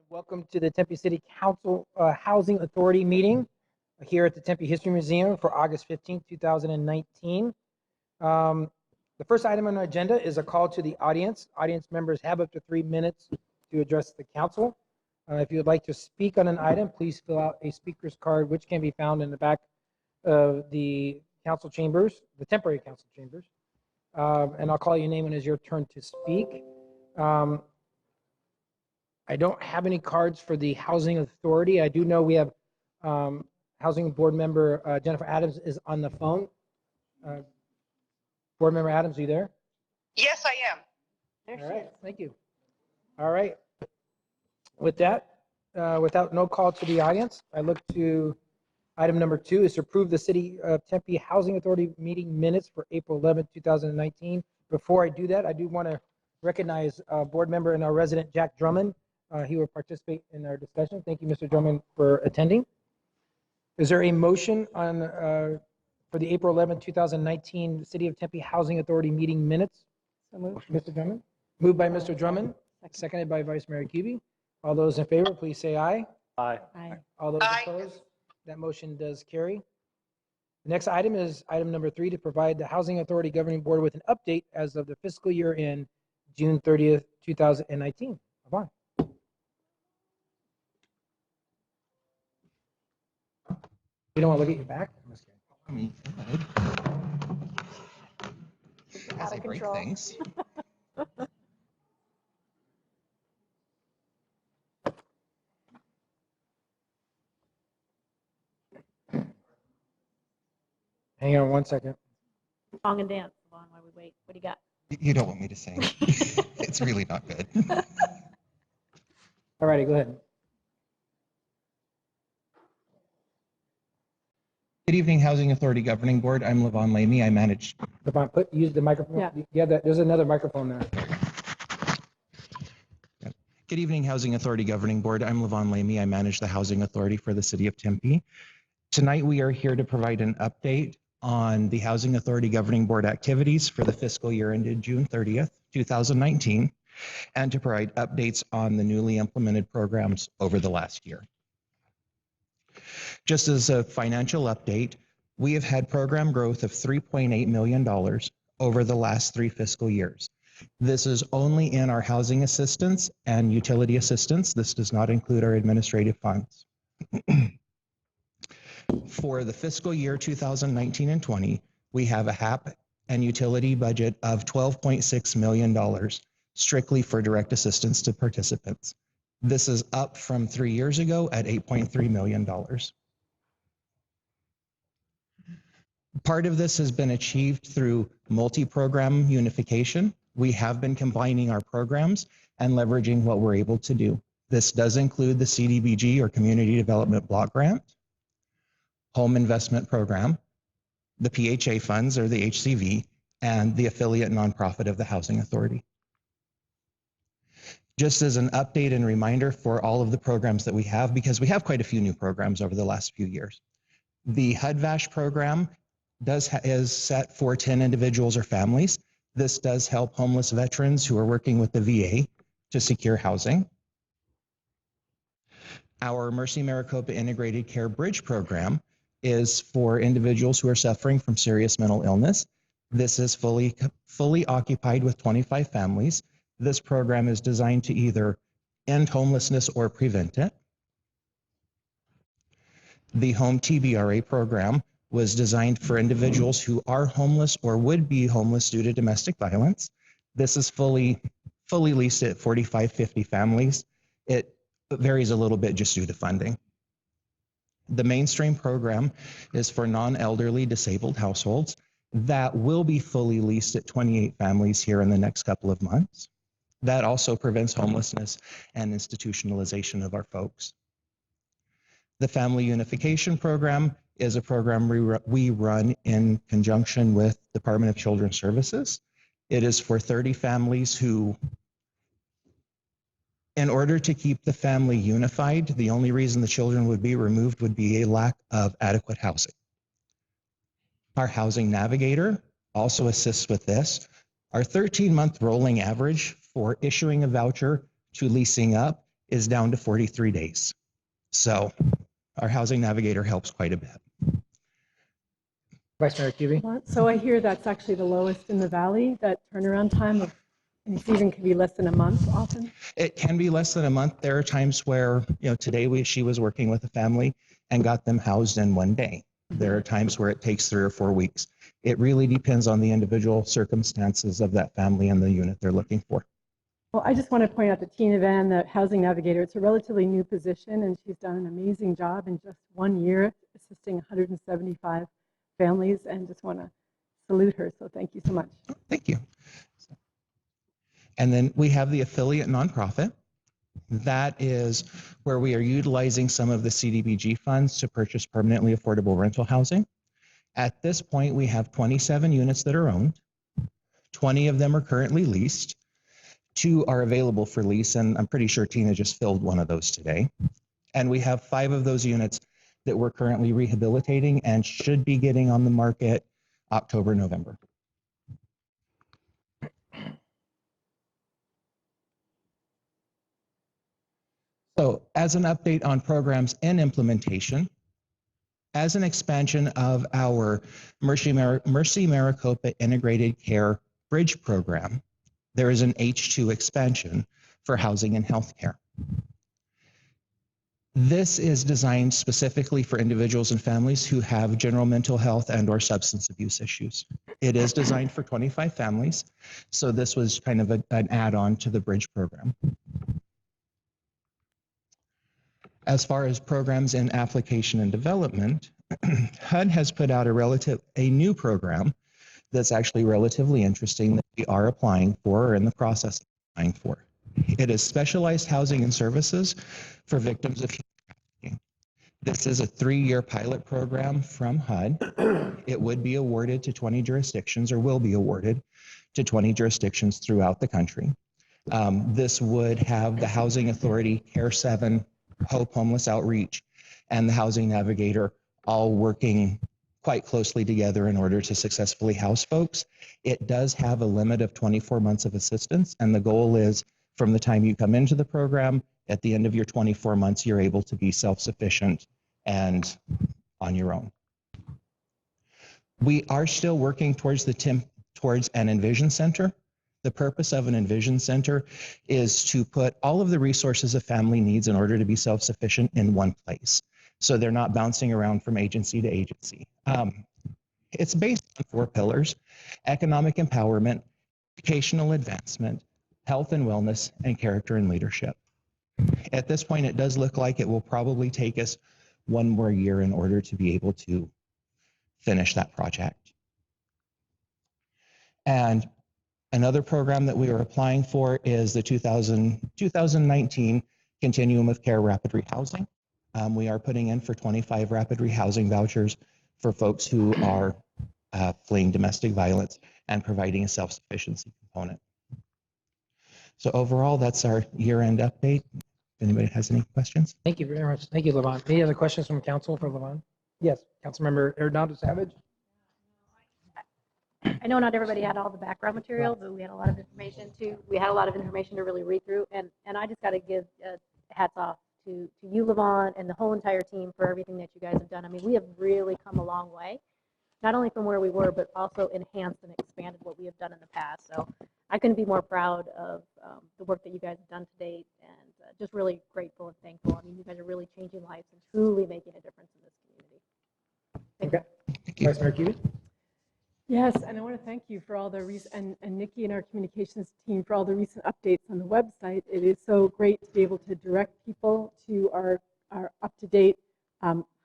Welcome to the Tempe City Council Housing Authority meeting here at the Tempe History Museum for August 15th, 2019. The first item on our agenda is a call to the audience. Audience members have up to 3 minutes to address the council. If you would like to speak on an item, please fill out a speaker's card, which can be found in the back of the council chambers, the temporary council chambers. And I'll call your name when it's your turn to speak. I don't have any cards for the Housing Authority. I do know we have Housing Board Member Jennifer Adams is on the phone. Board Member Adams, are you there? Yes, I am. All right, thank you. All right. With that, without no call to the audience, I look to item number 2 is to approve the City of Tempe Housing Authority meeting minutes for April 11th, 2019. Before I do that, I do want to recognize Board Member and our resident, Jack Drummond. He will participate in our discussion. Thank you, Mr. Drummond, for attending. Is there a motion on for the April 11, 2019 City of Tempe Housing Authority meeting minutes? So moved. Mr. Drummond? Moved by Mr. Drummond, seconded by Vice Mayor Kuby. All those in favor, please say aye. Aye. Aye. All those Aye. opposed? That motion does carry. The next item is item number 3, to provide the Housing Authority Governing Board with an update as of the fiscal year in June 30th, 2019. Yvonne. You don't want to look at your back? I'm just kidding. I mean, as I break things. Hang on one second. Song and dance along while we wait. What do you got? You don't want me to sing. It's really not good. All righty, go ahead. Good evening, Housing Authority Governing Board. I'm Levon Lamy. I manage. Levon, use the microphone. Yeah, there's another microphone there. Good evening, Housing Authority Governing Board. I'm Levon Lamy. I manage the Housing Authority for the City of Tempe. Tonight, we are here to provide an update on the Housing Authority Governing Board activities for the fiscal year ended June 30th, 2019, and to provide updates on the newly implemented programs over the last year. Just as a financial update, we have had program growth of $3.8 million over the last 3 fiscal years. This is only in our housing assistance and utility assistance. This does not include our administrative funds. For the fiscal year 2019 and 20, we have a HAP and utility budget of $12.6 million strictly for direct assistance to participants. This is up from 3 years ago at $8.3 million. Part of this has been achieved through multi-program unification. We have been combining our programs and leveraging what we're able to do. This does include the CDBG or Community Development Block Grant, Home Investment Program, the PHA funds or the HCV, and the affiliate nonprofit of the Housing Authority. Just as an update and reminder for all of the programs that we have, because we have quite a few new programs over the last few years. The HUD-VASH program is set for 10 individuals or families. This does help homeless veterans who are working with the VA to secure housing. Our Mercy Maricopa Integrated Care Bridge program is for individuals who are suffering from serious mental illness. This is fully occupied with 25 families. This program is designed to either end homelessness or prevent it. The Home TBRA program was designed for individuals who are homeless or would be homeless due to domestic violence. This is fully leased at 45, 50 families. It varies a little bit just due to funding. The mainstream program is for non-elderly disabled households. That will be fully leased at 28 families here in the next couple of months. That also prevents homelessness and institutionalization of our folks. The Family Unification Program is a program we run in conjunction with Department of Children's Services. It is for 30 families who, in order to keep the family unified, the only reason the children would be removed would be a lack of adequate housing. Our housing navigator also assists with this. Our 13-month rolling average for issuing a voucher to leasing up is down to 43 days. So our housing navigator helps quite a bit. Vice Mayor Cubey. So I hear that's actually the lowest in the valley, that turnaround time of, and it even can be less than a month often. It can be less than a month. There are times where, today she was working with a family and got them housed in one day. There are times where it takes 3 or 4 weeks. It really depends on the individual circumstances of that family and the unit they're looking for. Well, I just want to point out to Tina Van, the housing navigator. It's a relatively new position, and she's done an amazing job in just 1 year, assisting 175 families, and just want to salute her. So thank you so much. Thank you. And then we have the affiliate nonprofit. That is where we are utilizing some of the CDBG funds to purchase permanently affordable rental housing. At this point, we have 27 units that are owned. 20 of them are currently leased. 2 are available for lease, and I'm pretty sure Tina just filled one of those today. And we have 5 of those units that we're currently rehabilitating and should be getting on the market October, November. So as an update on programs and implementation, as an expansion of our Mercy Maricopa Integrated Care Bridge Program, there is an H2 expansion for housing and healthcare. This is designed specifically for individuals and families who have general mental health and/or substance abuse issues. It is designed for 25 families, so this was kind of an add-on to the bridge program. As far as programs in application and development, HUD has put out a new program that's actually relatively interesting that we are applying for or in the process of applying for. It is specialized housing and services for victims of human trafficking. This is a 3-year pilot program from HUD. It would be awarded to 20 jurisdictions, or will be awarded to 20 jurisdictions throughout the country. This would have the Housing Authority, Care 7, Hope Homeless Outreach, and the Housing Navigator all working quite closely together in order to successfully house folks. It does have a limit of 24 months of assistance, and the goal is from the time you come into the program, at the end of your 24 months, you're able to be self-sufficient and on your own. We are still working towards an Envision Center. The purpose of an Envision Center is to put all of the resources a family needs in order to be self-sufficient in one place, so they're not bouncing around from agency to agency. It's based on 4 pillars: economic empowerment, educational advancement, health and wellness, and character and leadership. At this point, it does look like it will probably take us 1 more year in order to be able to finish that project. And another program that we are applying for is the 2019 Continuum of Care Rapid Rehousing. We are putting in for 25 rapid rehousing vouchers for folks who are fleeing domestic violence and providing a self-sufficiency component. So overall, that's our year-end update. If anybody has any questions? Thank you very much. Thank you, Levon. Any other questions from council for Levon? Yes, Councilmember Arenado Savage. I know not everybody had all the background material, but we had a lot of information too. We had a lot of information to really read through, and I just got to give hats off to you, Levon, and the whole entire team for everything that you guys have done. I mean, we have really come a long way, not only from where we were, but also enhanced and expanded what we have done in the past. So I couldn't be more proud of the work that you guys have done to date, and just really grateful and thankful. I mean, you guys are really changing lives and truly making a difference in this community. Thank Okay. you. Vice Mayor Cubey. Yes, and I want to thank you for all the and Nikki and our communications team for all the recent updates on the website. It is so great to be able to direct people to our up-to-date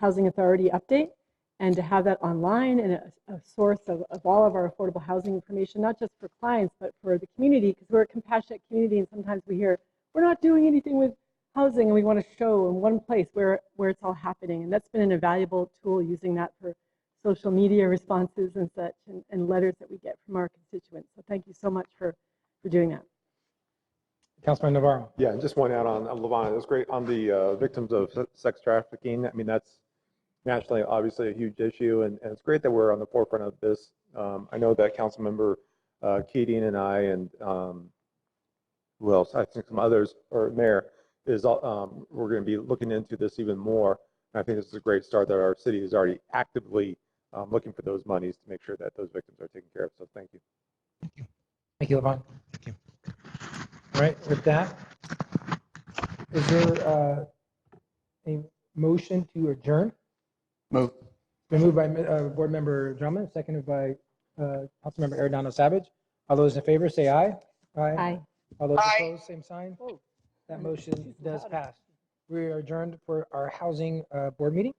housing authority update, and to have that online and a source of all of our affordable housing information, not just for clients, but for the community, because we're a compassionate community, and sometimes we hear, we're not doing anything with housing, and we want to show in one place where it's all happening. And that's been an invaluable tool, using that for social media responses and such, and letters that we get from our constituents. So thank you so much for doing that. Councilman Navarro. Yeah, just one add on Levon. It was great on the victims of sex trafficking. I mean, that's nationally obviously a huge issue, and it's great that we're on the forefront of this. I know that Councilmember Keating and I and who else? I think some others, or Mayor, is, we're going to be looking into this even more. And I think this is a great start that our city is already actively looking for those monies to make sure that those victims are taken care of. So thank you. Thank you, Levon. Thank you. All right, with that, is there a motion to adjourn? Move. Been moved by Board Member Drummond, seconded by Councilmember Arredondo Savage. All those in favor say aye. Aye. All those opposed, same sign. That motion does pass. We are adjourned for our housing board meeting.